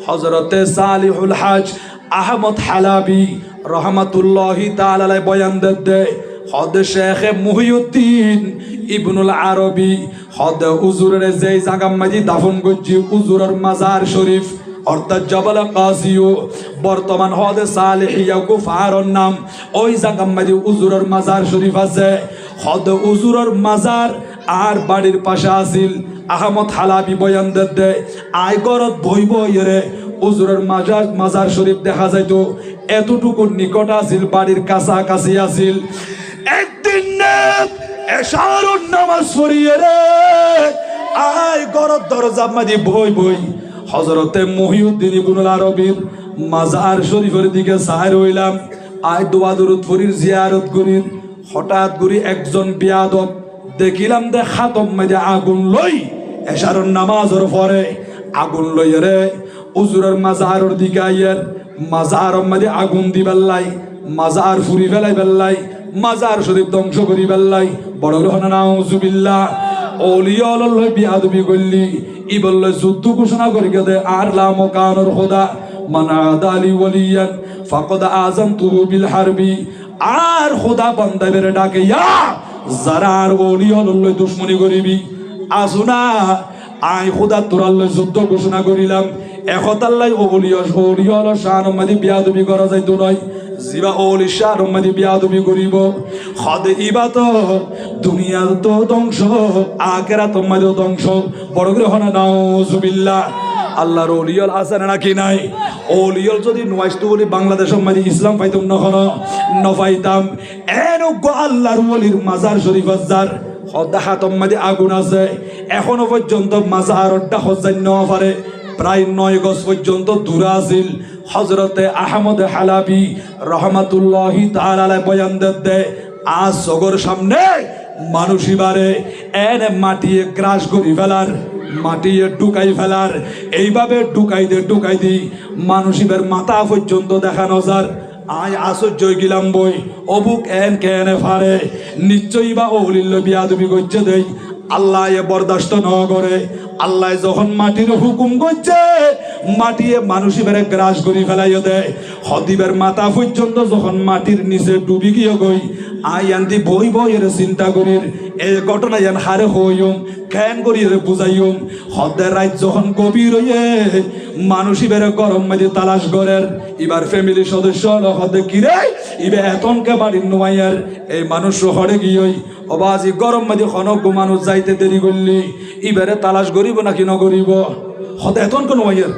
হযরতে সালিহুল হজ আহমদ হালাবি রহমাতুল্লাহি তাআলা আলাইহি বয়ান দেয় হদ শেখ মুহিউদ্দিন ইবনুল আরবি হদ হুজুরের যেই জায়গা মাঝি দাফন করছি হুজুরের মাজার শরীফ অর্থাৎ জবল কাসিও বর্তমান হদ সালেহিয়া কুফারর নাম ওই জায়গা মাঝি হুজুরের মাজার শরীফ আছে। হদ হুজুরের মাজার আর বাড়ির পাশে আসিল আহমদ হালাবি বয়ান দেয় আয়করত বই বইরে হুজুরের মাজার শরীফ দেখা যাইতো এতটুকু নিকট আসিল বাড়ির কাছাকাছি আসিল। একদিন এশারুন নামাজ পড়িয়ে রে আয়করত দরজা মাঝি বই বই হযরতে মুহিউদ্দিন ইবনুল আরবির মাজার শরীফের দিকে চাই রইলাম। আয় দোয়া দরুদ ফরির জিয়ারত করির হঠাৎ করে একজন বিয়াদব দেখিলাম দে খাতম মাঝে আগুন লই এশারুন নামাজের পরে আগুন লই রে হুজুরের মাজারের দিকে আইয়ের মাজারের মাঝে আগুন দিবেল্লাই মাজার ফুরি ফেলাই বেল্লাই মাজার শরীফ ধ্বংস করি বেল্লাই বড় গ্রহণ নাউজুবিল্লাহ। ওলিয়া আল্লাহ বিয়াদবি করলি ই বললে যুদ্ধ ঘোষণা করে গেছে আর লা মুকানুর খোদা মানা আদালি ওয়ালিয়ান ফাকাদ আযানতুহু বিল হারবি আর খোদা বান্দা বেরে ডাকে ইয়া যারা আর ওলিয়া আল্লাহ দুশমনি করিবি আসুনা আই খোদা তোর আল্লাহ যুদ্ধ ঘোষণা করিলাম এখন আল্লাহ ওলিয়া আল্লাহ শান মাদি বিয়াদবি করা যাইতো নয় জিবা ওলি শান মাদি বিয়াদবি করিব খদ ইবা তো দুনিয়া তো ধ্বংস আখিরাত মাদি ধ্বংস বড় গ্রহণ নাউজুবিল্লাহ। আল্লাহর ওলিয়াল আসার নাকি নাই ওলিয়াল যদি নয়তো বলি বাংলাদেশের মাঝে ইসলাম পাইতাম না পাইতাম এন আল্লাহর ওলির মাজার শরীফ আজার হদাহাতম মাঝে আগুন আছে এখনো পর্যন্ত মাজারটা হজান নেওয়া পারে প্রায় 9 গজ পর্যন্ত দূরে আছিল। হযরতে আহমদ হালাবি রহমাতুল্লাহি তাআলা আলাইহি বয়ান দেয় আজ সগর সামনে মানুষই বারে এনে মাটিয়ে গ্রাস করি ফেলার মাটিয়ে ঢুকাই ফেলার এইভাবে ঢুকাই দি মানুষের মাথা পর্যন্ত দেখানো যার আয় আশ্চর্য গিলাম বই অবুক এন কেনে ফারে নিশ্চয়ই বা ওলিল্ল বিয়াদবি করছে দেই আল্লাহ এ বরদাস্ত ন করে আল্লাহ যখন মাটির হুকুম করছে মাটিয়ে মানুষের গ্রাস করি ফেলাইও দেয় হদিবের মাথা পর্যন্ত যখন মাটির নিচে ডুবি গিয়ে গই আই আন্দি বই বইয়ের চিন্তা করির এই ঘটনা যেন হারে হইম কেন করি বুঝাইম হদের রাত যখন গভীর হইয়ে মানুষের গরম মাঝে তালাশ করের এবার ফ্যামিলি সদস্য হদে কিরে ইবে এতনকে বাড়ির নোয়াইয়ার এই মানুষ হরে গিয়েই অবাজি গরম মাঝে খনক মানুষ যাইতে দেরি করলি এবারে তালাশ করিব নাকি নকরিব হতে এতনকে নোয়াইয়ার